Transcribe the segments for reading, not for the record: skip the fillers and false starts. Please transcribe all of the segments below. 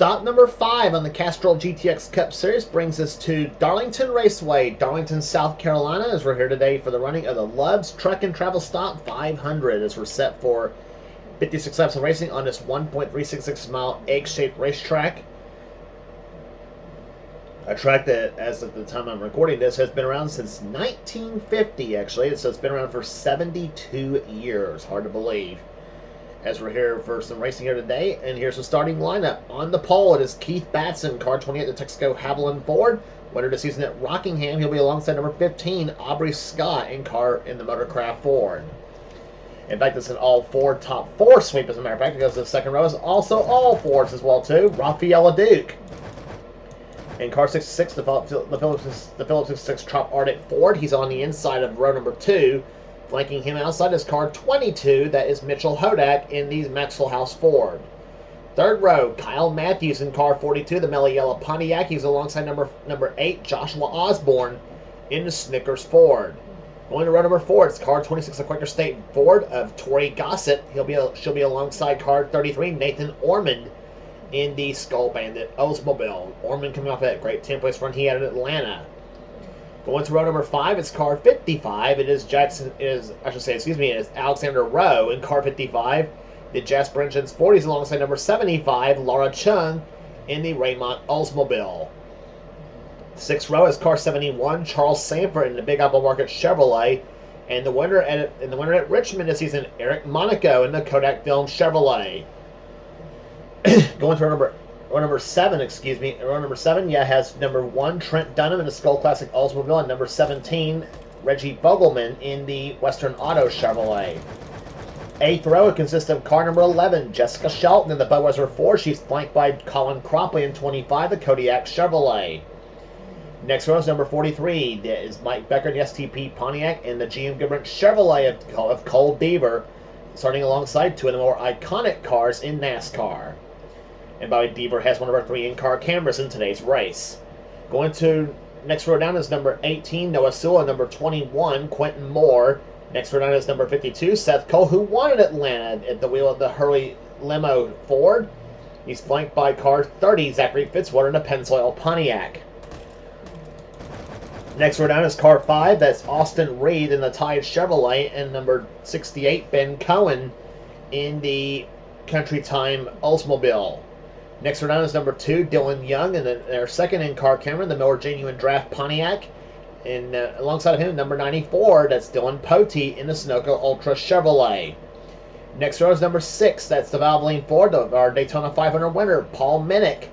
Stop number 5 on the Castrol GTX Cup Series brings us to Darlington Raceway, Darlington, South Carolina, as we're here today for the running of the Love's Truck and Travel Stop 500, as we're set for 56 laps of racing on this 1.366 mile egg-shaped racetrack. A track that, as of the time I'm recording this, has been around since 1950, actually. So it's been around for 72 years. Hard to believe. As we're here for some racing here today, and here's the starting lineup. On the pole, it is Keith Batson, car 28, the Texaco Haviland Ford. Winner this season at Rockingham. He'll be alongside number 15, Aubrey Scott, in the Motorcraft Ford. In fact, it's an all Ford top 4 sweep, as a matter of fact, because the second row is also all Fords as well, too. Rafaela Duke. In car 66, the Phillips 66 Trop Arctic Ford. He's on the inside of row number 2. Flanking him outside is car 22. That is Mitchell Hodak in the Maxwell House Ford. Third row, Kyle Matthews in car 42, the Mellow Yellow Pontiac. He's alongside number 8, Joshua Osborne in the Snickers Ford. Going to row number 4, it's car 26, the Quaker State Ford of Tori Gossett. She'll be alongside car 33, Nathan Ormond in the Skull Bandit Oldsmobile. Ormond coming off that great 10th-place run he had in Atlanta. Going to row number 5, it's car 55. It is Alexander Rowe in car 55. The Jasper Engines 40s alongside number 75, Laura Chung in the Raymont Oldsmobile. 6th row is car 71, Charles Sanford in the Big Apple Market Chevrolet. And the winner at Richmond this season, Eric Monaco in the Kodak Film Chevrolet. Going to row number 7, row number 7, has number 1, Trent Dunham in the Skull Classic Oldsmobile, and number 17, Reggie Vogelman in the Western Auto Chevrolet. 8th row, it consists of car number 11, Jessica Shelton in the Budweiser Ford. She's flanked by Colin Cropley in 25, the Kodiak Chevrolet. Next row is number 43, that is Mike Becker in the STP Pontiac and the GM Goodrich Chevrolet of Cole Deaver, starting alongside 2 of the more iconic cars in NASCAR. And Bobby Deaver has one of our 3 in-car cameras in today's race. Going to next row down is number 18, Noah Sewell, number 21, Quentin Moore. Next row down is number 52, Seth Cole, who won at Atlanta at the wheel of the Hurley Limo Ford. He's flanked by car 30, Zachary Fitzwater in a Pennzoil Pontiac. Next row down is car 5, that's Austin Reed in the Tide Chevrolet, and number 68, Ben Cohen in the Country Time Oldsmobile. Next row down is number 2, Dylan Young, and their second in-car camera, the Miller Genuine Draft Pontiac. And alongside of him, number 94, that's Dylan Potey in the Sunoco Ultra Chevrolet. Next row is number 6, that's the Valvoline Ford, our Daytona 500 winner, Paul Minnick.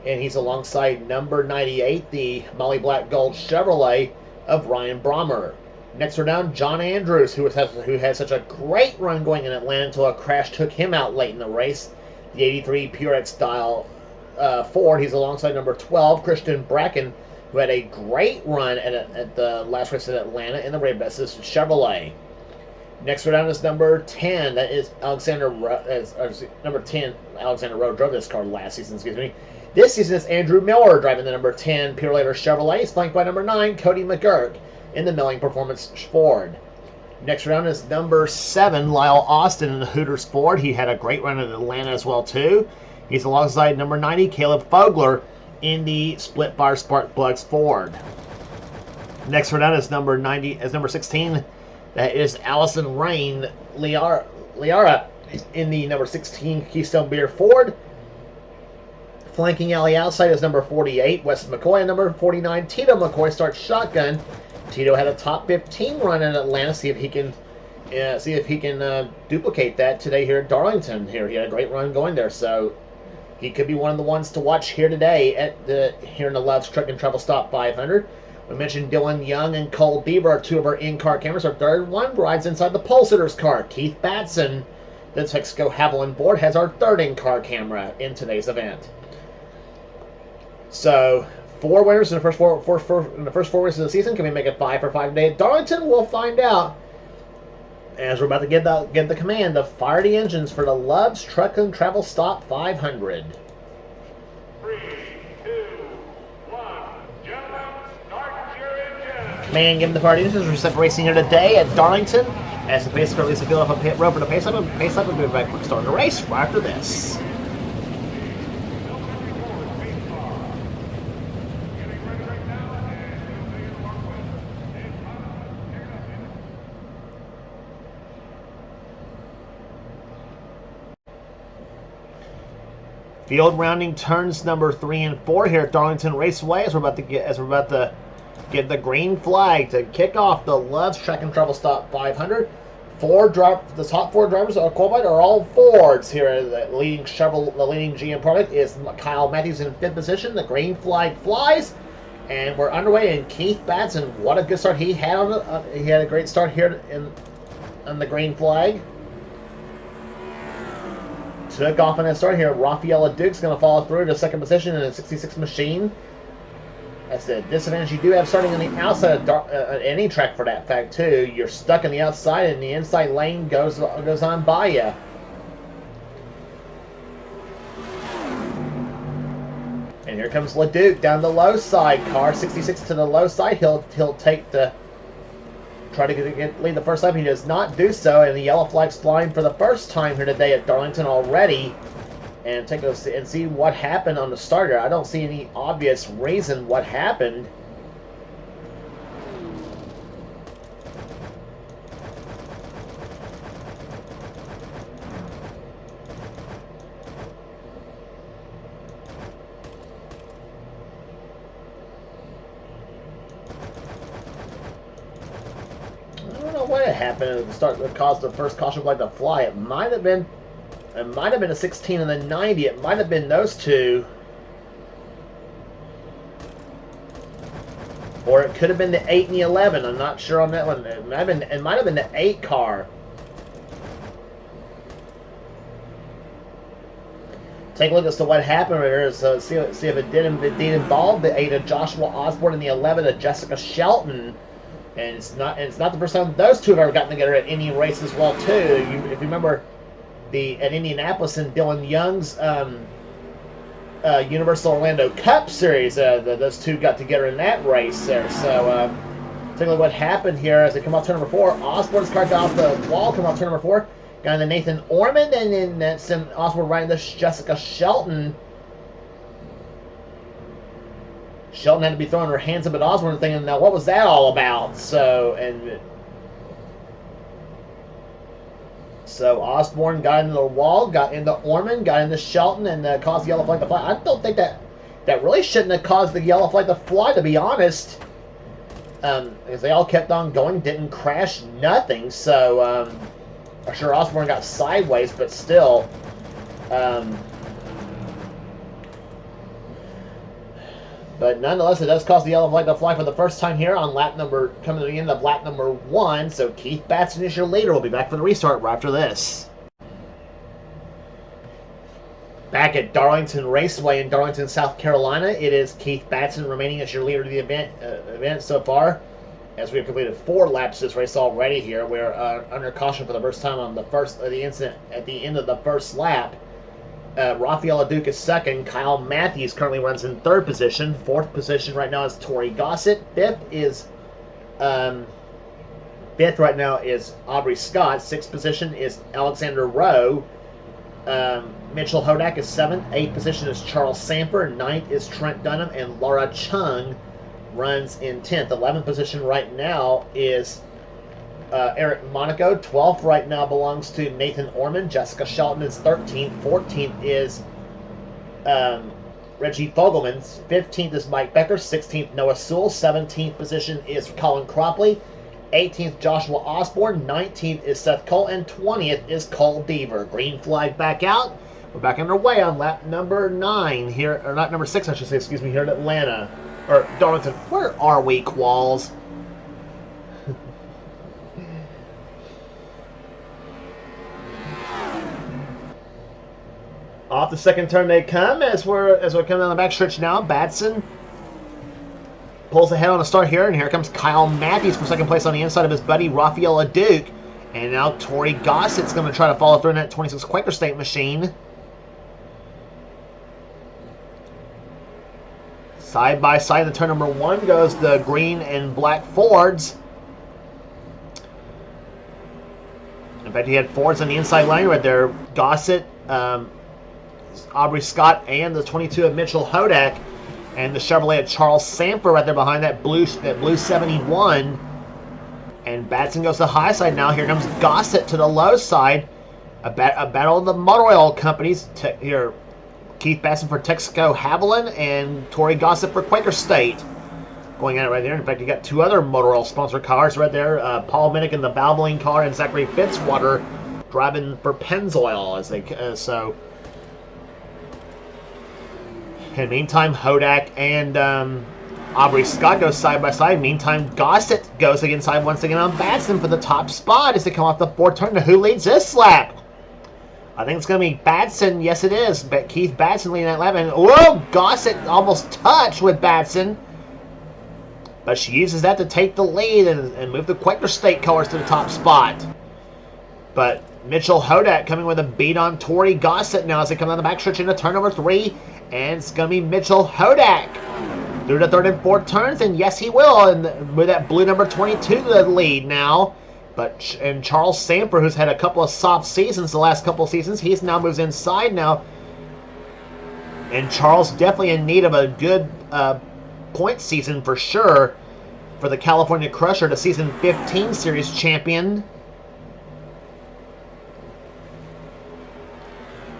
And he's alongside number 98, the Molly Black Gold Chevrolet of Ryan Brommer. Next row down, John Andrews, who had such a great run going in Atlanta until a crash took him out late in the race. The 83 Purex style Ford. He's alongside number 12, Christian Bracken, who had a great run at the last race in Atlanta in the Ray-Bessis Chevrolet. Next row down is number 10. That is number 10. Alexander Rowe drove this car last season, This season it's Andrew Miller driving the number 10 Purelator Chevrolet. He's flanked by number 9, Cody McGurk in the Milling Performance Ford. Next round is number 7, Lyle Austin in the Hooters Ford. He had a great run in Atlanta as well, too. He's alongside number 90, Caleb Fogler in the Split Fire Spark Plugs Ford. Next round is number 16. That is Allison Rain Liara in the number 16 Keystone Beer Ford. Flanking alley outside is number 48, Wes McCoy, and number 49, Tito McCoy starts shotgun. Tito had a top 15 run in Atlanta. See if he can duplicate that today here at Darlington. He had a great run going there, so he could be one of the ones to watch here today here in the Love's Truck and Travel Stop 500. We mentioned Dylan Young and Cole Beaver are 2 of our in-car cameras. Our third one rides inside the pole sitter's car. Keith Batson, the Texaco Haviland Ford, has our 3rd in-car camera in today's event. So 4 winners in the first four races of the season. Can we make it 5 for 5 today at Darlington? We'll find out as we're about to get the command to fire the engines for the Love's Truck and Travel Stop 500. 3, 2, 1, gentlemen, start your engine. Man, give them the party engines. We're set racing here today at Darlington as the pace car leaves the field off a pit road for the pace up. Pace up will be right quick starting the race right after this. Field rounding turns number 3 and 4 here at Darlington Raceway as we're about to get the green flag to kick off the Love's Track and Travel Stop 500. The top 4 drivers are qualified are all Fords here. The leading GM product is Kyle Matthews in 5th position. The green flag flies, and we're underway. And Keith Batson, what a good start he had he had a great start here on the green flag. Took off on that start here. Rafaela Duke's going to follow through to 2nd position in a 66 machine. That's the disadvantage you do have starting on the outside of any track for that fact too. You're stuck on the outside and the inside lane goes on by you. And here comes LeDuc down the low side. Car 66 to the low side. He'll take the try to lead the first lap. He does not do so, and the yellow flag's flying for the first time here today at Darlington already. And take a and see what happened on the starter. I don't see any obvious reason what happened. I don't know what happened at the start that caused the first caution flag to fly. It might have been a 16 and a 90. It might have been those two. Or it could have been the 8 and the 11. I'm not sure on that one. It might have been the 8 car. Take a look as to what happened here. So see if it did indeed involve the 8 of Joshua Osborne and the 11 of Jessica Shelton. And it's not the first time those two have ever gotten together at any race as well too. If you remember at Indianapolis in Dylan Young's Universal Orlando Cup Series, those two got together in that race there. So take a look at what happened here as they come off turn number 4. Osborne's car got off the wall, come off turn number 4. Got into Nathan Ormond, and then that's Osborne right into Jessica Shelton. Shelton had to be throwing her hands up at Osborne thinking, now what was that all about? So Osborne got into the wall, got into Ormond, got into Shelton, and caused the yellow flag to fly. I don't think that really shouldn't have caused the yellow flag to fly, to be honest. Because they all kept on going, didn't crash, nothing. So I'm sure Osborne got sideways, but still. But nonetheless, it does cause the yellow flag to fly for the first time here on coming to the end of lap number 1. So Keith Batson is your leader. We'll be back for the restart right after this. Back at Darlington Raceway in Darlington, South Carolina, it is Keith Batson remaining as your leader of the event so far. As we have completed 4 laps this race already here, we're under caution for the first time on the incident at the end of the first lap. Rafaela Duke is 2nd. Kyle Matthews currently runs in 3rd position. 4th position right now is Tori Gossett. 5th right now is Aubrey Scott. 6th position is Alexander Rowe. Mitchell Hodak is 7th. 8th position is Charles Samper. 9th is Trent Dunham, and Laura Chung runs in 10th. 11th position right now is Eric Monaco. 12th right now belongs to Nathan Ormond. Jessica Shelton is 13th. 14th is Reggie Fogelman. 15th is Mike Becker. 16th, Noah Sewell. 17th position is Colin Cropley. 18th, Joshua Osborne. 19th is Seth Cole. And 20th is Cole Deaver. Green flag back out. We're back underway on lap number 9 here, or lap number 6, I should say, excuse me, here at Atlanta. Or Darlington. Where are we, Qualls? Off the second turn they come as we're coming down the backstretch now. Batson pulls ahead on the start here, and here comes Kyle Matthews for 2nd place on the inside of his buddy Rafaela Duke. And now Tori Gossett's going to try to follow through in that 26 Quaker State machine. Side by side in turn number 1 goes the green and black Fords. In fact, he had Fords on the inside lane right there. Gossett, Aubrey Scott, and the 22 of Mitchell Hodak, and the Chevrolet of Charles Samper right there behind that blue 71. And Batson goes to the high side now. Here comes Gossett to the low side. A battle of the motor oil companies here. Keith Batson for Texaco Haviland, and Tori Gossett for Quaker State. Going at it right there. In fact, you got two other motor oil sponsored cars right there. Paul Minnick in the Valvoline car, and Zachary Fitzwater driving for Pennzoil. And meantime, Hodak and Aubrey Scott go side by side. Meantime, Gossett goes inside once again on Batson for the top spot as they come off the fourth turn. Now, who leads this lap? I think it's going to be Batson. Yes, it is. But Keith Batson leading that lap. And, whoa, Gossett almost touched with Batson. But she uses that to take the lead and move the Quaker State colors to the top spot. But Mitchell Hodak coming with a beat on Tori Gossett now as they come down the backstretch into turn number 3. And it's going to be Mitchell Hodak through the third and fourth turns. And yes, he will. And with that blue number 22 to the lead now. And Charles Samper, who's had a couple of soft seasons the last couple of seasons, he's now moves inside now. And Charles definitely in need of a good point season for sure for the California Crusher, the season 15 series champion.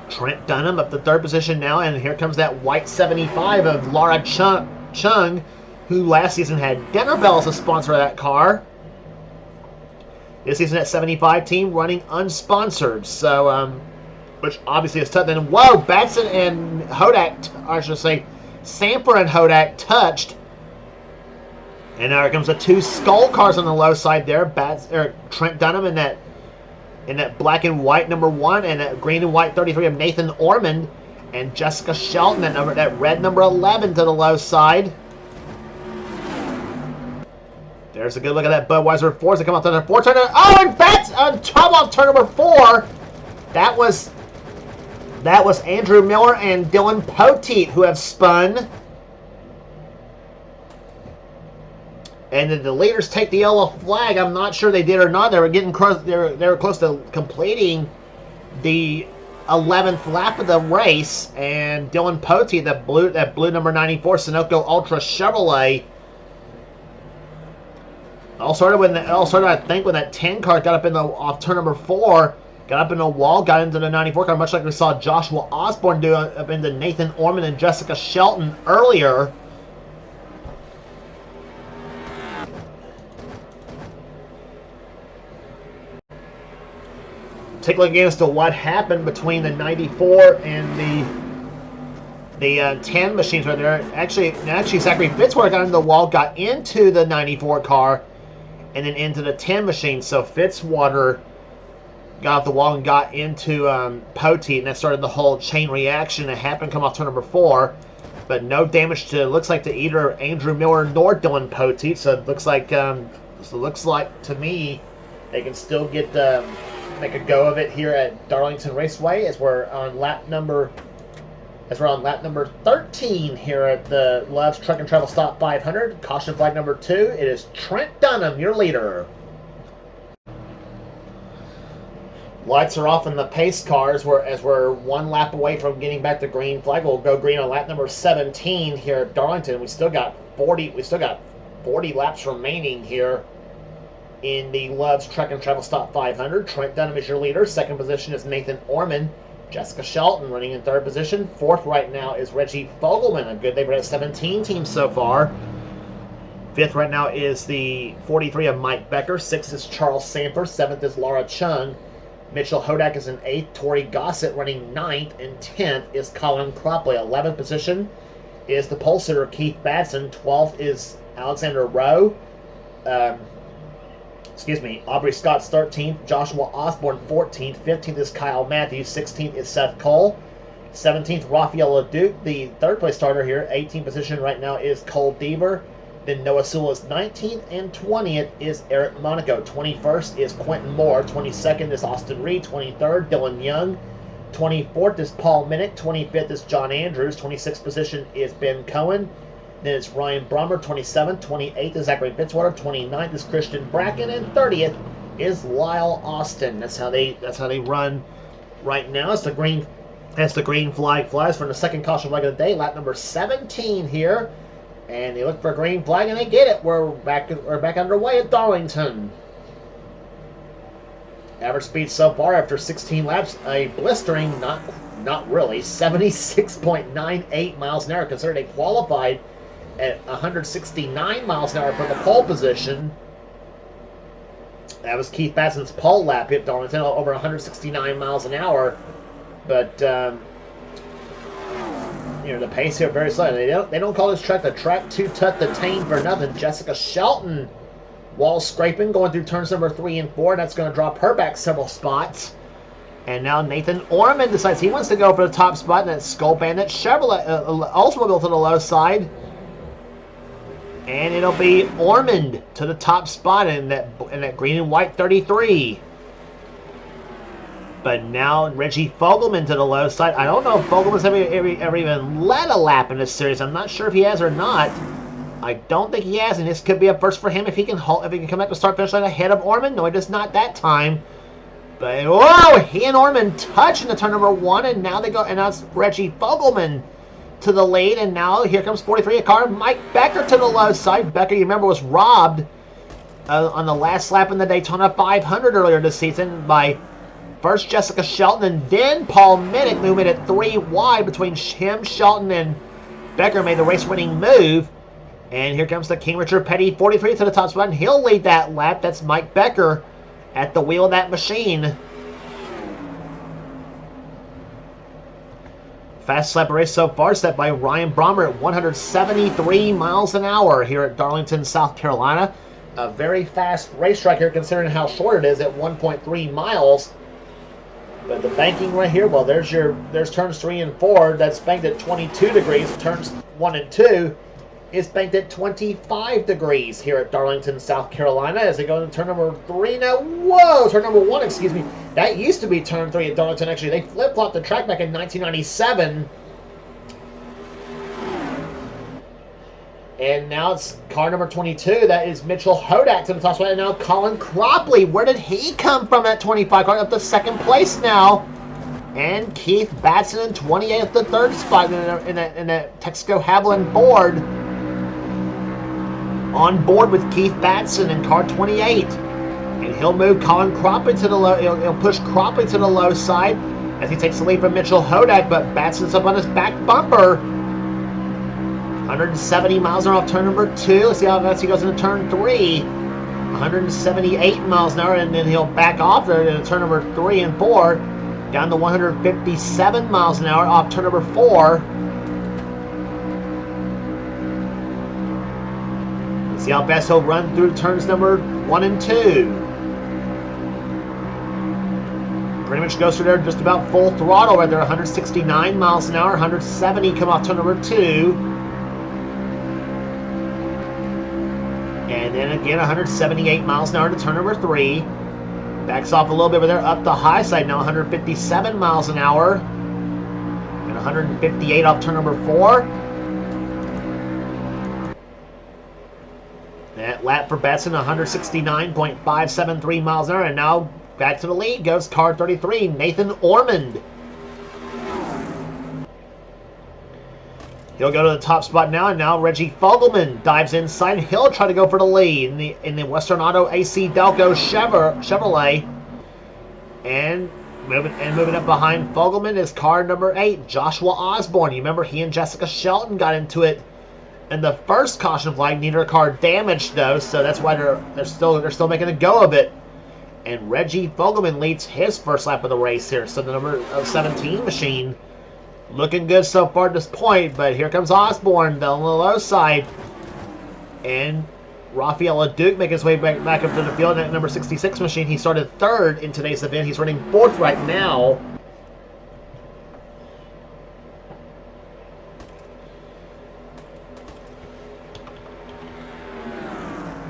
Trent Dunham up the third position now, and here comes that white 75 of Laura Chung, who last season had Denner Bell as a sponsor of that car. This season at 75 team running unsponsored, so which obviously is tough. Then whoa, Batson and Hodak, I should say, Samper and Hodak touched, and now here comes the two Skull cars on the low side there. Trent Dunham in that black and white number 1 and that green and white 33 of Nathan Ormond, and Jessica Shelton that red number 11 to the low side. There's a good look at that Budweiser 4 as they come off turn number 4. Oh, and that's on top of turn number 4. That was Andrew Miller and Dylan Poteet who have spun. And then the leaders take the yellow flag. I'm not sure they did or not. They were getting close. They were close to completing the 11th lap of the race. And Dylan Poteet, that blue number 94 Sunoco Ultra Chevrolet. All started I think when that 10 car got up off turn number 4, got up in the wall, got into the 94 car, much like we saw Joshua Osborne do up into Nathan Ormond and Jessica Shelton earlier. Take a look again as to what happened between the 94 and the 10 machines right there. Actually, Zachary Fitzwater got into the wall, got into the 94 car, and then into the 10 machine. So Fitzwater got off the wall and got into Poteet, and that started the whole chain reaction that happened come off turn number 4. But no damage looks like to either Andrew Miller nor Dylan Poteet. So it looks like to me they can still make a go of it here at Darlington Raceway as we're on lap number 13 here at the Love's Truck and Travel Stop 500. Caution flag number 2. It is Trent Dunham, your leader. Lights are off in the pace cars as we're one lap away from getting back to green flag. We'll go green on lap number 17 here at Darlington. We still got 40 laps remaining here in the Love's Truck and Travel Stop 500. Trent Dunham is your leader. Second position is Nathan Ormond. Jessica Shelton running in third position. Fourth right now is Reggie Fogelman, a good neighbor at 17 teams so far. Fifth right now is the 43 of Mike Becker. Sixth is Charles Samper. Seventh is Laura Chung. Mitchell Hodak is in eighth. Tori Gossett running ninth. And 10th is Colin Cropley. 11th position is the pole sitter Keith Batson. 12th is Alexander Rowe. Aubrey Scott's 13th, Joshua Osborne 14th, 15th is Kyle Matthews, 16th is Seth Cole, 17th Rafael LeDuc, the third place starter here. 18th position right now is Cole Deaver, then Noah Sewell is 19th, and 20th is Eric Monaco. 21st is Quentin Moore, 22nd is Austin Reed, 23rd Dylan Young, 24th is Paul Minnick, 25th is John Andrews, 26th position is Ben Cohen. Then it's Ryan Brummer, 27th. 28th is Zachary Fitzwater. 29th is Christian Bracken. And 30th is Lyle Austin. That's how they run right now. As the green flag flies for the second caution flag of the day. Lap number 17 here. And they look for a green flag and they get it. We're back underway at Darlington. Average speed so far after 16 laps, a blistering, not really, 76.98 miles an hour, considered they qualified at 169 miles an hour for the pole position. That was Keith Batson's pole lap at Darlington, over 169 miles an hour. But the pace here very slow. They don't call this track the track to tut the tame for nothing. Jessica Shelton, wall scraping, going through turns number 3 and 4. That's going to drop her back several spots. And now Nathan Orman decides he wants to go for the top spot in that Skull Bandit Chevrolet Oldsmobile to the low side. And it'll be Ormond to the top spot in that green and white 33. But now Reggie Fogelman to the low side. I don't know if Fogelman's ever even led a lap in this series. I'm not sure if he has or not. I don't think he has, and this could be a first for him if he can come up to start finish line ahead of Ormond. No, he does not that time. But whoa, he and Ormond touch in the turn number 1, and now it's Reggie Fogelman to the lead, and now here comes 43 a car. Mike Becker to the low side. Becker, you remember, was robbed on the last lap in the Daytona 500 earlier this season by first Jessica Shelton and then Paul Minnick, who made it 3 wide between him, Shelton, and Becker made the race-winning move. And here comes the King Richard Petty 43 to the top spot, and he'll lead that lap. That's Mike Becker at the wheel of that machine. Fast lap race so far, set by Ryan Brommer at 173 miles an hour here at Darlington, South Carolina. A very fast racetrack here, considering how short it is at 1.3 miles. But the banking right here, well, there's turns 3 and 4. That's banked at 22 degrees. Turns 1 and 2 is banked at 25 degrees here at Darlington, South Carolina, as they go into turn number 3 now. Whoa, turn number 1, excuse me. That used to be turn 3 at Darlington. Actually, they flip-flopped the track back in 1997. And now it's car number 22. That is Mitchell Hodak to the top spot. And now Colin Cropley. Where did he come from at 25 car? Up to second place now. And Keith Batson in 28 at the third spot in a Texaco Haviland board. On board with Keith Batson in car 28. And he'll move Colin Cropley to the low. He'll push Cropley to the low side as he takes the lead from Mitchell Hodak. But Batson's up on his back bumper. 170 miles an hour off turn number 2. Let's see how fast he goes into turn 3. 178 miles an hour, and then he'll back off there into turn number 3 and 4. Down to 157 miles an hour off turn number 4. Let's see how fast he'll run through turns number 1 and 2. Pretty much goes through there just about full throttle right there. 169 miles an hour, 170 come off turn number 2. And then again, 178 miles an hour to turn number 3. Backs off a little bit over there, up the high side now, 157 miles an hour. And 158 off turn number 4. That lap for Batson, 169.573 miles an hour. And now back to the lead goes car 33, Nathan Ormond. He'll go to the top spot now, and now Reggie Fogelman dives inside. He'll try to go for the lead in the Western Auto AC Delco Chevrolet. And moving up behind Fogelman is car number 8, Joshua Osborne. You remember he and Jessica Shelton got into it in the first caution flag. Neither car damaged though, so that's why they're still making a go of it. And Reggie Fogelman leads his first lap of the race here. So the number 17 machine. Looking good so far at this point, but here comes Osborne down the low side. And Rafael Duke making his way back up to the field at number 66 machine. He started 3rd in today's event. He's running 4th right now.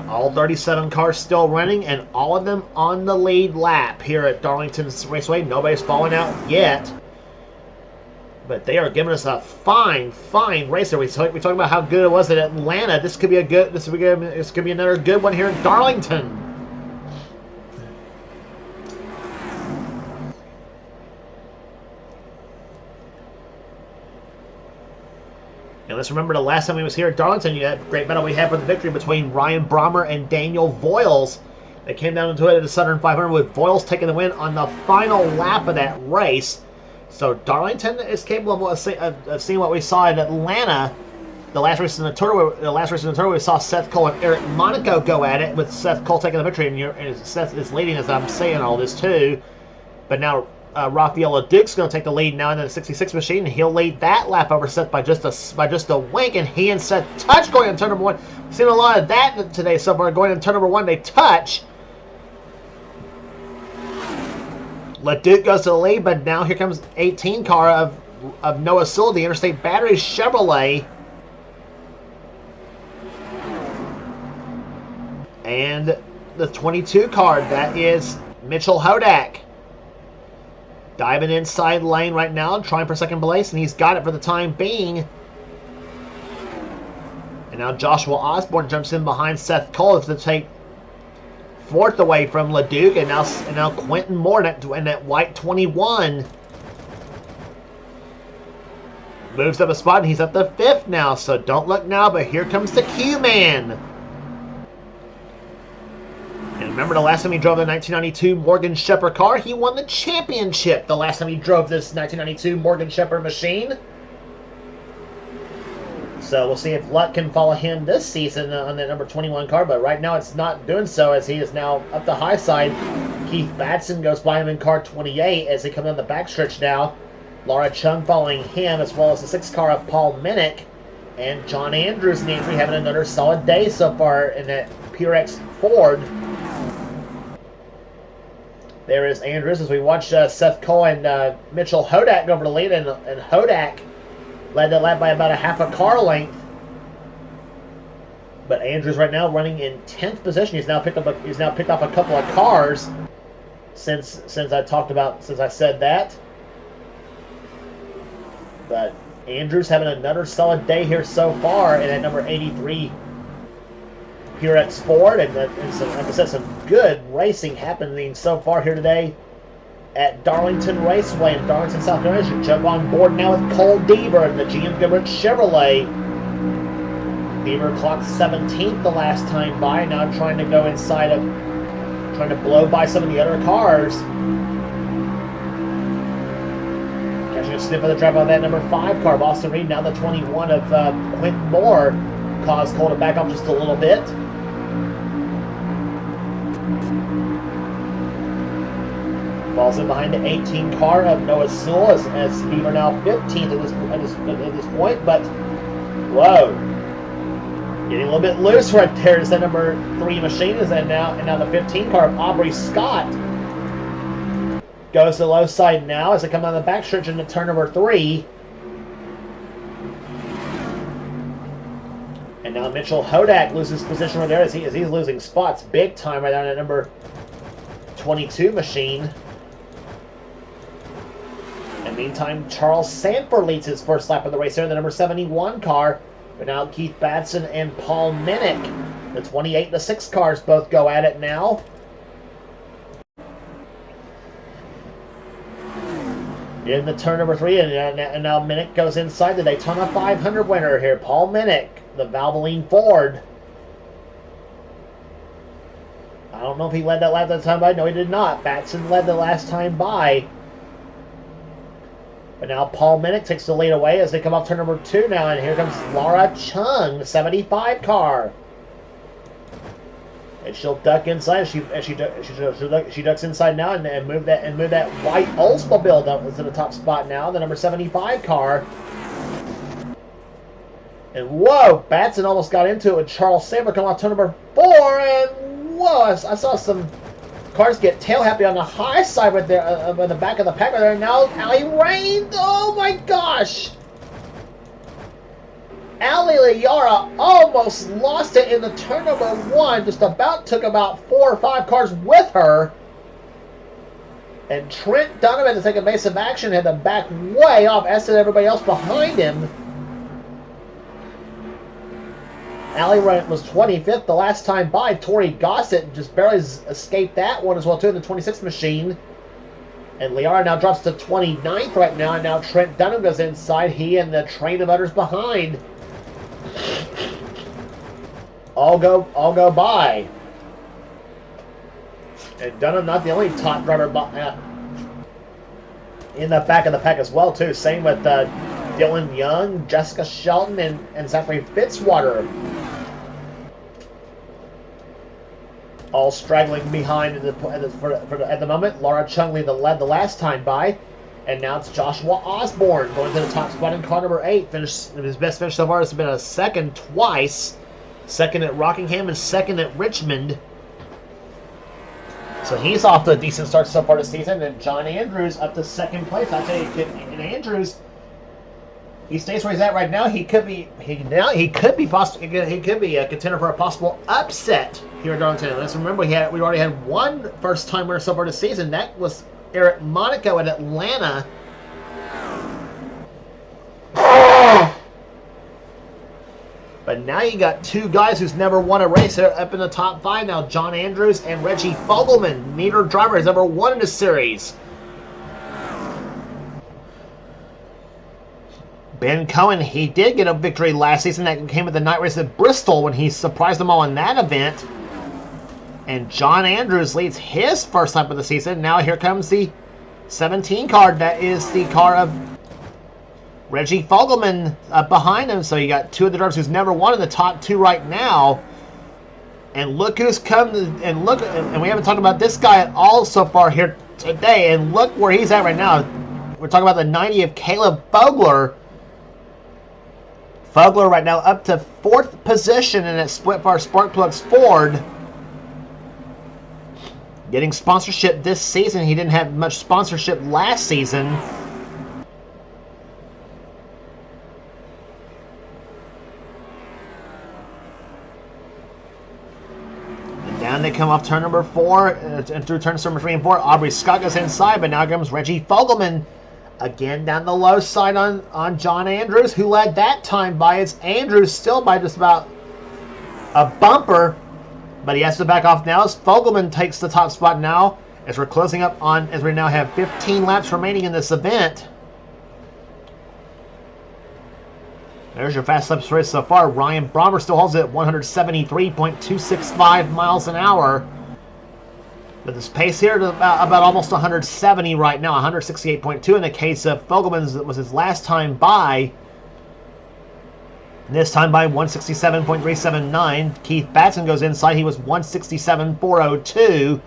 All 37 cars still running, and all of them on the lead lap here at Darlington Raceway. Nobody's falling out yet. But they are giving us a fine race here. We talked about how good it was at Atlanta. This could be another good one here in Darlington. And let's remember the last time we was here at Darlington, you had a great battle we had for the victory between Ryan Brommer and Daniel Voiles. They came down into it at the Southern 500 with Voiles taking the win on the final lap of that race. So Darlington is capable of seeing what we saw in Atlanta. The last race in the tour, we saw Seth Cole and Eric Monaco go at it, with Seth Cole taking the victory, and Seth is leading as I'm saying all this too. But now Rafael LeDuc's going to take the lead now in the 66 machine, and he'll lead that lap over Seth by just a wink, and he and Seth touch going in turn number one. We've seen a lot of that today so far. Going in turn number one, they touch. LeDuc goes to the lead, but now here comes 18 car of Noah Sewell, the Interstate Battery Chevrolet. And the 22 car, that is Mitchell Hodak. Diving inside lane right now, trying for second place, and he's got it for the time being. And now Joshua Osborne jumps in behind Seth Cole to take fourth away from LeDuc, and now Quentin Moore in that white 21 moves up a spot, and he's up to fifth now. So don't look now, but here comes the Q-Man. And remember, the last time he drove the 1992 Morgan Shepherd car, he won the championship the last time he drove this 1992 Morgan Shepherd machine. So we'll see if luck can follow him this season on that number 21 car, but right now it's not doing so, as he is now up the high side. Keith Batson goes by him in car 28 as they come down the backstretch now. Laura Chung following him, as well as the 6 car of Paul Minnick. And John Andrews and Andrew having another solid day so far in that Purex Ford. There is Andrews as we watch Seth Cole and Mitchell Hodak go over the lead, and Hodak led that lap by about a half a car length. But Andrews right now running in 10th position. He's now picked up a couple of cars since I said that. But Andrews having another solid day here so far in that number 83 Purex Ford, and some, like I said, some good racing happening so far here today at Darlington Raceway in Darlington, South Carolina. You jump on board now with Cole Deaver and the GM Goodrich Chevrolet. Deaver clocked 17th the last time by, now trying to blow by some of the other cars. Catching a sniff of the drive on that number 5 car, Boston Reed. Now the 21 of Quentin Moore caused Cole to back off just a little bit. Falls in behind the 18 car of Noah Sewell as Beaver now 15th at this point, but whoa, getting a little bit loose right there. Is that number 3 machine? Is that now the 15 car of Aubrey Scott goes to the low side now as they come down the backstretch into turn number 3. And now Mitchell Hodak loses position right there as he's losing spots big time right down at number 22 machine. And meantime, Charles Sanford leads his first lap of the race there in the number 71 car. But now Keith Batson and Paul Minnick, the 28 and the 6 cars, both go at it now. In the turn number 3, and now Minnick goes inside the Daytona 500 winner here, Paul Minnick, the Valvoline Ford. I don't know if he led that lap that time by. No, he did not. Batson led the last time by. But now Paul Minnick takes the lead away as they come off turn number 2 now, and here comes Laura Chung, the 75 car. And she'll duck inside. She ducks inside now and move that white Oldsmobile down to the top spot now, the number 75 car. And whoa, Batson almost got into it with Charles Saber coming off turn number 4, and whoa, I saw some cars get tail happy on the high side right there, on the back of the pack right there. Now Allie Rain, oh my gosh! Allie Liara almost lost it in the turn number 1, just took about 4 or 5 cars with her. And Trent Donovan to take evasive action, had to back way off, as did everybody else behind him. Allie was 25th the last time by. Tori Gossett just barely escaped that one as well, too, in the 26th machine. And Liara now drops to 29th right now, and now Trent Dunham goes inside. He and the train of others behind all go by. And Dunham not the only top driver in the back of the pack as well, too. Same with Dylan Young, Jessica Shelton, and Zachary Fitzwater. All straggling behind at the moment. Laura Chungley led the last time by. And now it's Joshua Osborne going to the top spot in car number 8. His best finish so far has been a second twice. Second at Rockingham and second at Richmond. So he's off to a decent start so far this season. And John Andrews up to second place. I tell you, and Andrews, he stays where he's at right now. He could be a contender for a possible upset here in Darlington. Let's remember we already had one first time winner so far this season. That was Eric Monaco at Atlanta. But now you got two guys who's never won a race here up in the top 5 now. John Andrews and Reggie Fogelman. Neither driver has ever won in the series. Ben Cohen, he did get a victory last season. That came at the night race at Bristol when he surprised them all in that event. And John Andrews leads his first lap of the season. Now here comes the 17 car. That is the car of Reggie Fogelman up behind him. So you got two of the drivers who's never won in the top 2 right now. And look who's come. And we haven't talked about this guy at all so far here today. And look where he's at right now. We're talking about the 90 of Caleb Fogler. Fogler right now up to 4th position in that split bar Spark Plugs Ford. Getting sponsorship this season. He didn't have much sponsorship last season. And down they come off turn number 4 and through turns number 3 and 4. Aubrey Scott goes inside, but now comes Reggie Fogelman. Again down the low side on John Andrews, who led that time by. It's Andrews still by just about a bumper. But he has to back off now as Fogelman takes the top spot now as we're closing up on, as we now have 15 laps remaining in this event. There's your fast laps race so far. Ryan Brommer still holds it at 173.265 miles an hour. But this pace here is about almost 170 right now, 168.2 in the case of Fogelman's. That was his last time by. This time by 167.379. Keith Batson goes inside. He was 167.402.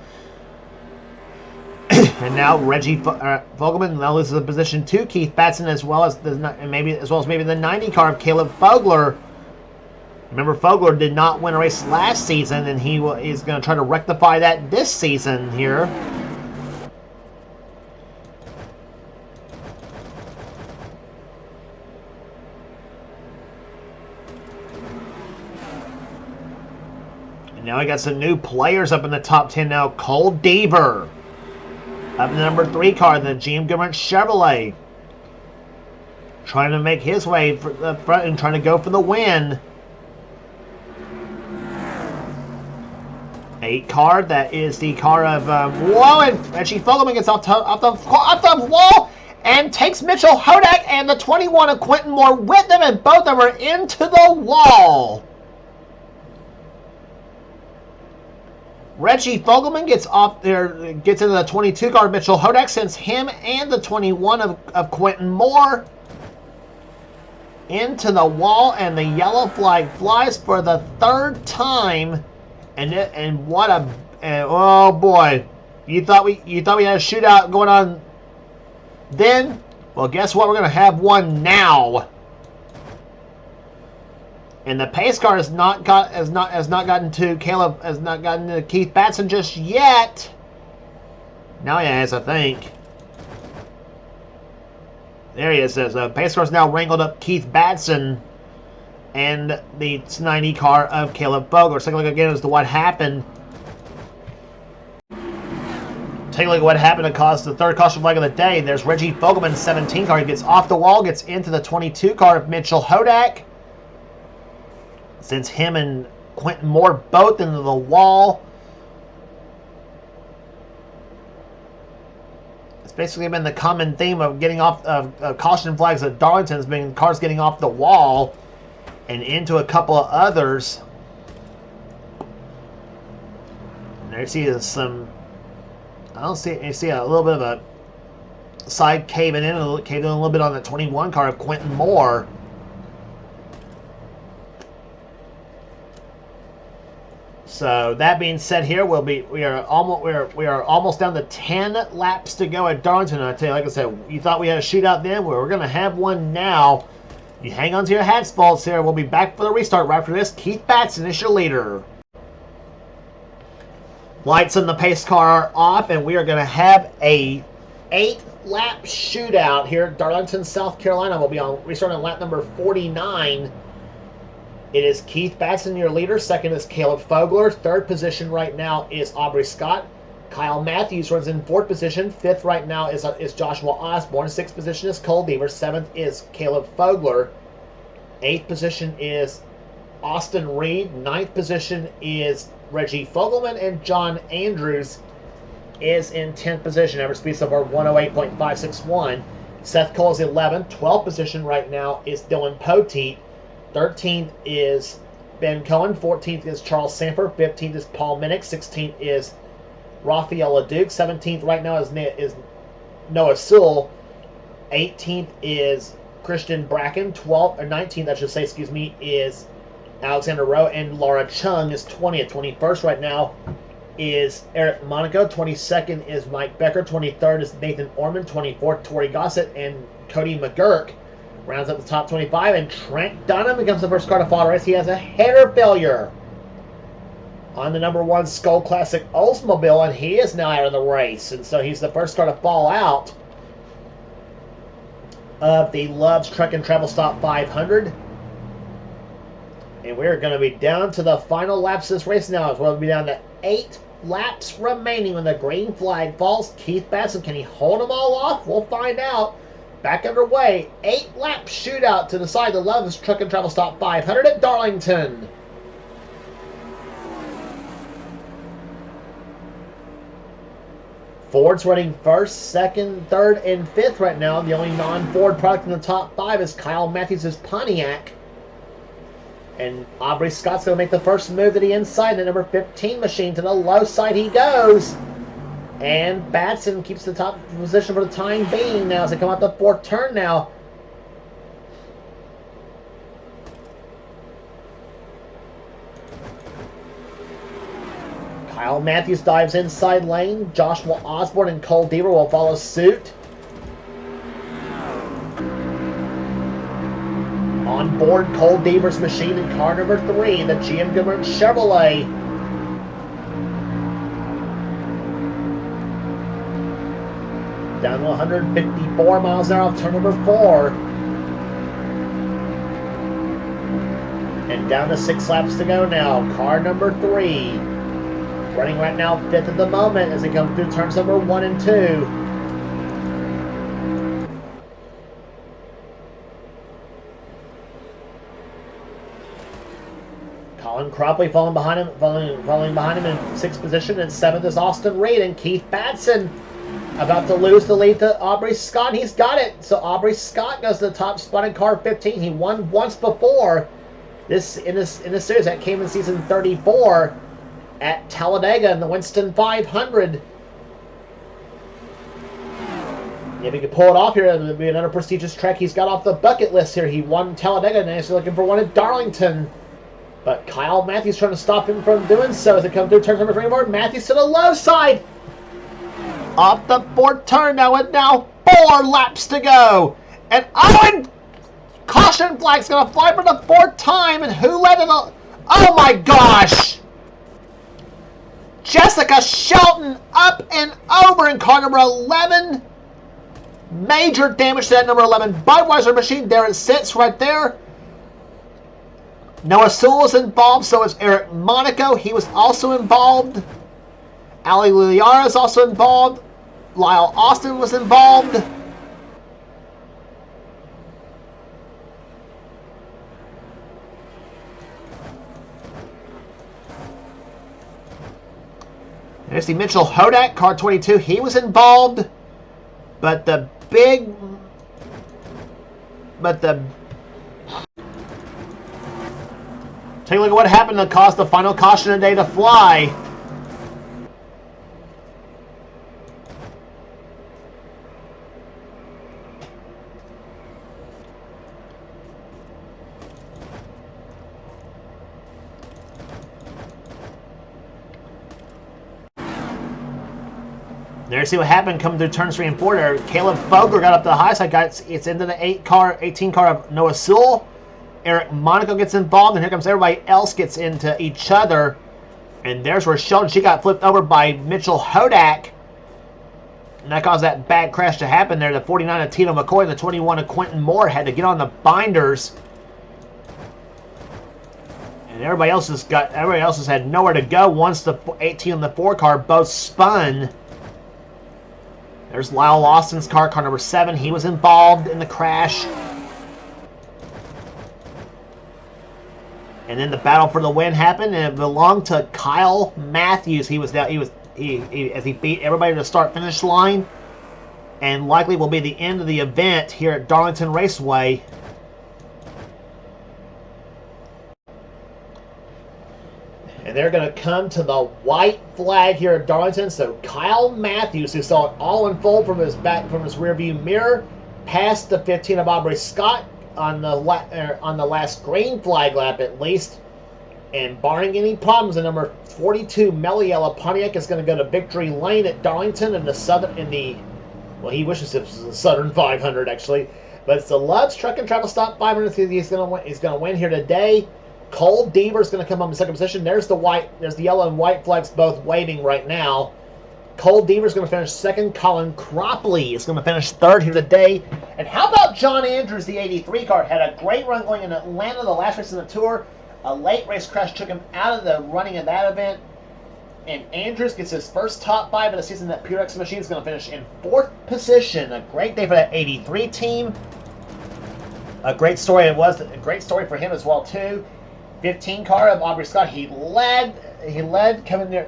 And now Reggie Fogelman now loses a position to Keith Batson, as well as maybe the 90 car of Caleb Fogler. Remember, Fogler did not win a race last season, and he is going to try to rectify that this season here. Now we got some new players up in the top 10 now. Cole Deaver up in the number 3 car, the GM Goodwrench Chevrolet. Trying to make his way for the front and trying to go for the win. 8 car, that is the car of, whoa, and Reggie Fogelman gets off the wall and takes Mitchell Hodak and the 21 of Quentin Moore with them, and both of them are into the wall. Reggie Fogelman gets into the 22 car. Mitchell Hodak sends him and the 21 of Quentin Moore into the wall, and the yellow flag flies for the 3rd time. And what a oh boy! You thought we had a shootout going on then? Well, guess what? We're gonna have one now. And the pace car has not gotten to Keith Batson just yet. Now he has, I think. There he is. The pace car's now wrangled up Keith Batson and the 90 car of Caleb Fogler. Let's take a look again as to what happened. Take a look at what happened to cause the 3rd caution flag of the day. There's Reggie Fogelman's 17 car. He gets off the wall, gets into the 22 car of Mitchell Hodak. Sends him and Quentin Moore both into the wall. It's basically been the common theme of getting off of caution flags at Darlington has been cars getting off the wall and into a couple of others. And there you see some I don't see. You see a little bit of a side caving in, a little bit on the 21 car of Quentin Moore. So that being said, here we are almost down to 10 laps to go at Darlington. I tell you, like I said, you thought we had a shootout then. Well, we're going to have one now. You hang on to your hats, balls here. We'll be back for the restart right after this. Keith Batson is your leader. Lights on the pace car are off, and we are going to have a 8-lap shootout here at Darlington, South Carolina. We'll be on restarting on lap number 49. It is Keith Batson, your leader. Second is Caleb Fogler. Third position right now is Aubrey Scott. Kyle Matthews runs in fourth position. Fifth right now is Joshua Osborne. Sixth position is Cole Deaver. Seventh is Caleb Fogler. Eighth position is Austin Reed. Ninth position is Reggie Fogelman. And John Andrews is in 10th position. Average speed so far 108.561. Seth Cole is 11th. 12th position right now is Dylan Poteet. 13th is Ben Cohen. 14th is Charles Sanford. 15th is Paul Minnick. 16th is Rafael LeDuc. 17th right now is Noah Sewell. 18th is Christian Bracken. 19th, I should say, is Alexander Rowe. And Laura Chung is 20th. 21st right now is Eric Monaco. 22nd is Mike Becker. 23rd is Nathan Orman. 24th, Tori Gossett. And Cody McGurk rounds up the top 25. And Trent Dunham becomes the first car to fall race. He has a header failure on the number 1 Skull Classic Oldsmobile, and he is now out of the race. And so he's the first car to fall out of the Love's Truck and Travel Stop 500. And we're going to be down to the final laps of this race now. We'll be down to 8 laps remaining when the green flag falls. Keith Batson, can he hold them all off? We'll find out. Back underway, 8-lap shootout to decide the Love's Truck and Travel Stop 500 at Darlington. Ford's running first, second, third, and fifth right now. The only non-Ford product in the top 5 is Kyle Matthews' Pontiac. And Aubrey Scott's going to make the first move to the inside. The number 15 machine to the low side he goes. And Batson keeps the top position for the time being now as they come out the 4th turn now. Kyle Matthews dives inside lane. Joshua Osborne and Cole Deaver will follow suit. On board Cole Deaver's machine in car number 3, the GM Goodman Chevrolet. Down to 154 miles an hour off turn number 4. And down to 6 laps to go now. Car number 3. Running right now 5th at the moment as they come through turns number 1 and 2. Colin Cropley falling behind him in 6th position. And 7th is Austin Reed. And Keith Batson about to lose the lead to Aubrey Scott. He's got it. So Aubrey Scott goes to the top spot in car 15. He won once before in this series. That came in season 34 at Talladega in the Winston 500. If he could pull it off here, it would be another prestigious track he's got off the bucket list here. He won Talladega, and now he's looking for one at Darlington. But Kyle Matthews trying to stop him from doing so as they come through turn number 3 more. Matthews to the low side. Off the 4th turn now with now 4 laps to go. And Owen caution flag's going to fly for the 4th time. And who let it? Oh my gosh! Jessica Shelton up and over in car number 11. Major damage to that number 11 Budweiser machine. There it sits right there. Noah Sewell was involved, so is Eric Monaco. He was also involved. Ali Liliara is also involved. Lyle Austin was involved. There's the Mitchell Hodak, car 22. He was involved. But the take a look at what happened that caused the final caution today to fly. There, see what happened coming through turns 3 and 4 there. Caleb Fogler got up to the high side. It's into the 18 car of Noah Sewell. Eric Monaco gets involved, and here comes everybody else gets into each other. And there's where Sheldon, she got flipped over by Mitchell Hodak. And that caused that bad crash to happen there. The 49 of Tito McCoy and the 21 of Quentin Moore had to get on the binders. And everybody else has had nowhere to go once the 18 and the 4 car both spun. There's Lyle Austin's car number 7. He was involved in the crash. And then the battle for the win happened, and it belonged to Kyle Matthews. He as he beat everybody to the start-finish line, and likely will be the end of the event here at Darlington Raceway. And they're going to come to the white flag here at Darlington. So Kyle Matthews, who saw it all unfold from his rearview mirror, passed the 15 of Aubrey Scott on the last green flag lap at least. And barring any problems, the number 42 Meliella Pontiac is going to go to victory lane at Darlington well, he wishes it was the Southern 500 actually, but it's the Love's Truck and Travel Stop 500. He's going to win here today. Cole Deaver is going to come up in second position. There's the yellow and white flags both waving right now. Cole Deaver is going to finish second. Colin Cropley is going to finish third here today. And how about John Andrews, the 83 car? Had a great run going in Atlanta, the last race in the Tour. A late race crash took him out of the running of that event. And Andrews gets his first top 5 of the season. That Pure X machine is going to finish in 4th position. A great day for that 83 team. A great story it was. A great story for him as well too. 15 car of Aubrey Scott. He led coming near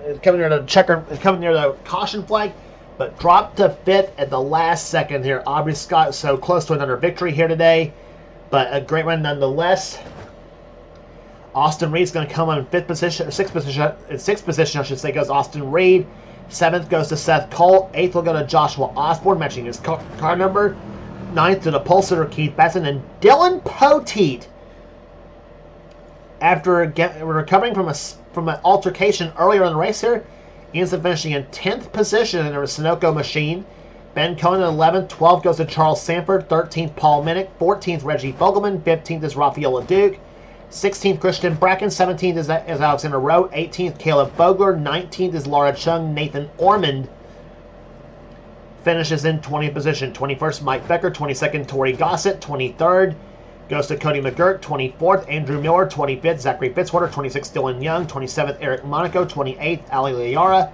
the caution flag, but dropped to 5th at the last second here. Aubrey Scott so close to another victory here today, but a great run nonetheless. Austin Reed's going to come in 6th position, I should say, goes Austin Reed. 7th goes to Seth Cole. 8th will go to Joshua Osborne, matching his car number. 9th to the pole sitter Keith Batson, and Dylan Poteet, after recovering from an altercation earlier in the race here, he ends up finishing in 10th position in the Sunoco machine. Ben Cohen 11th, 12th goes to Charles Sanford, 13th Paul Minnick, 14th Reggie Fogelman, 15th is Rafael LeDuc, 16th Christian Bracken, 17th is Alexander Rowe, 18th Caleb Fogler, 19th is Laura Chung. Nathan Ormond finishes in 20th position. 21st Mike Becker, 22nd Tori Gossett, 23rd goes to Cody McGurk, 24th Andrew Miller, 25th Zachary Fitzwater, 26th Dylan Young, 27th Eric Monaco, 28th Ali Liara,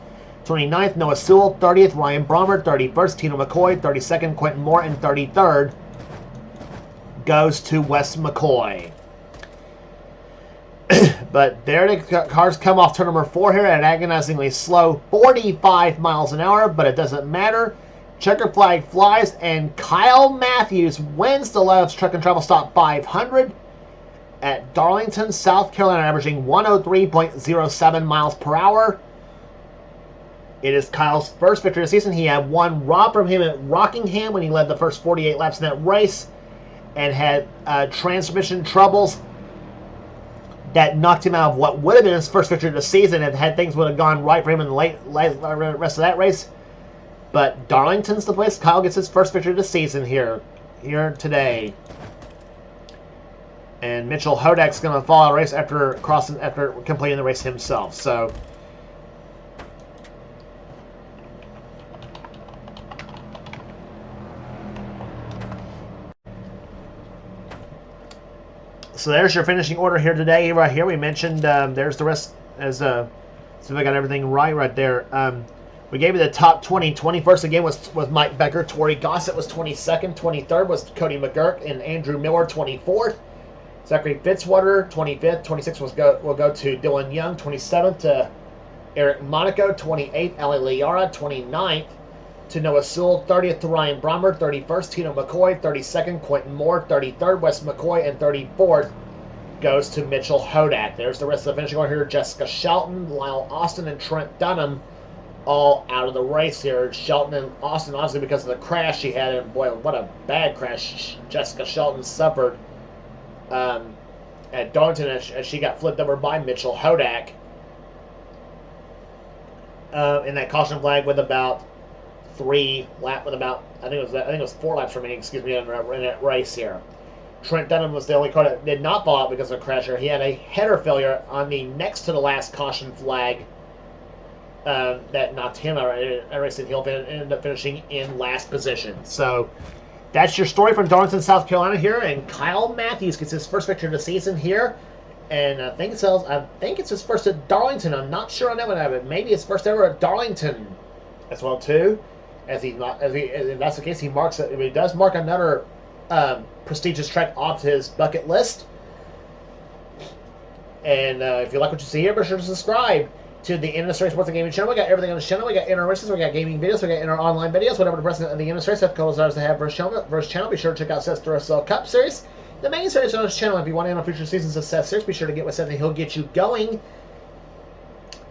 29th Noah Sewell, 30th Ryan Brommer, 31st Tino McCoy, 32nd Quentin Moore, and 33rd goes to Wes McCoy. But there the cars come off turn number 4 here at an agonizingly slow 45 miles an hour, but it doesn't matter. Checker flag flies, and Kyle Matthews wins the Love's Truck and Travel Stop 500 at Darlington, South Carolina, averaging 103.07 miles per hour. It is Kyle's first victory of the season. He had one robbed from him at Rockingham when he led the first 48 laps in that race, and had transmission troubles that knocked him out of what would have been his first victory of the season if things would have gone right for him in the late rest of that race. But Darlington's the place Kyle gets his first victory of the season here today. And Mitchell Hodak's going to fall out of the race after completing the race himself. So there's your finishing order here today. Right here we mentioned there's the rest as see if I got everything right there. We gave you the top 20. 21st again was Mike Becker. Tori Gossett was 22nd. 23rd was Cody McGurk and Andrew Miller. 24th, Zachary Fitzwater. 25th. 26th will go to Dylan Young. 27th to Eric Monaco. 28th Ali Liara. 29th to Noah Sewell. 30th to Ryan Brommer. 31st Tino McCoy. 32nd Quentin Moore. 33rd Wes McCoy, and 34th goes to Mitchell Hodak. There's the rest of the finishing order here. Jessica Shelton, Lyle Austin, and Trent Dunham all out of the race here. Shelton and Austin, obviously because of the crash she had, and boy, what a bad crash Jessica Shelton suffered at Darlington as she got flipped over by Mitchell Hodak in that caution flag with about I think it was 4 laps remaining. Excuse me, in that race here. Trent Dunham was the only car that did not fall out because of a crash here. He had a header failure on the next to the last caution flag that knocked him out. Racing Hill ended up finishing in last position. So that's your story from Darlington, South Carolina here. And Kyle Matthews gets his first victory of the season here. And I think it's his first at Darlington. I'm not sure on that one, but maybe his first ever at Darlington as well too. If that's the case, he does mark another prestigious track off his bucket list. And if you like what you see here, be sure to subscribe to the NNSCRA Sports and Gaming channel. We got everything on the channel. We got inner races, we got gaming videos, we got inner online videos, whatever the president of the NNSCRA Seth Cole desires to have versus channel. Be sure to check out Seth's Duracell Cup Series, the main series on his channel. If you want in on future seasons of Seth's Series, be sure to get with Seth and he'll get you going.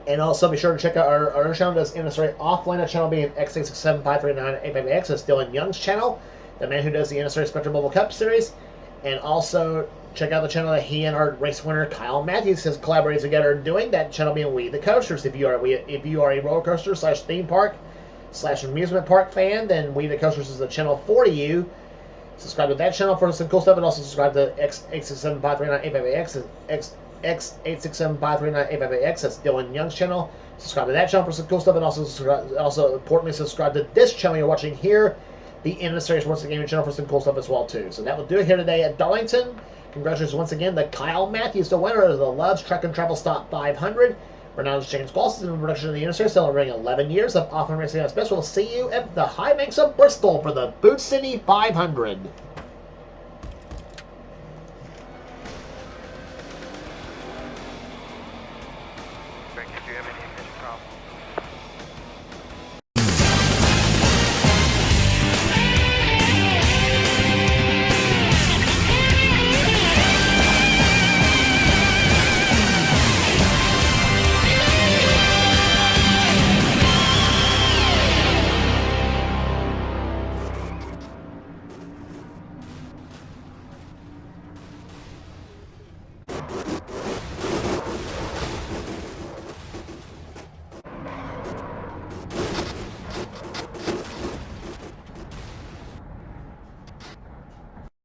And also be sure to check out our other channel. Does NNSCRA offline, a channel being X6653985X. That's Dylan Young's channel, the man who does the NNSCRA Spectrum Mobile Cup Series. And also check out the channel that he and our race winner Kyle Matthews has collaborated together doing. That channel being We the Coasters. If you are a roller coaster / theme park / amusement park fan, then We the Coasters is the channel for you. Subscribe to that channel for some cool stuff, and also subscribe to X867539858X. X867539858X. That's Dylan Young's channel. Subscribe to that channel for some cool stuff, and also importantly subscribe to this channel you're watching here, the NNSCRA Sports and Gaming channel, for some cool stuff as well too. So that will do it here today at Darlington. Congratulations once again to Kyle Matthews, the winner of the Love's Track and Travel Stop 500. Renowned James Gloss is in production of the NNSCRA, celebrating 11 years of offline racing at its best. We'll see you at the high banks of Bristol for the Boot City 500.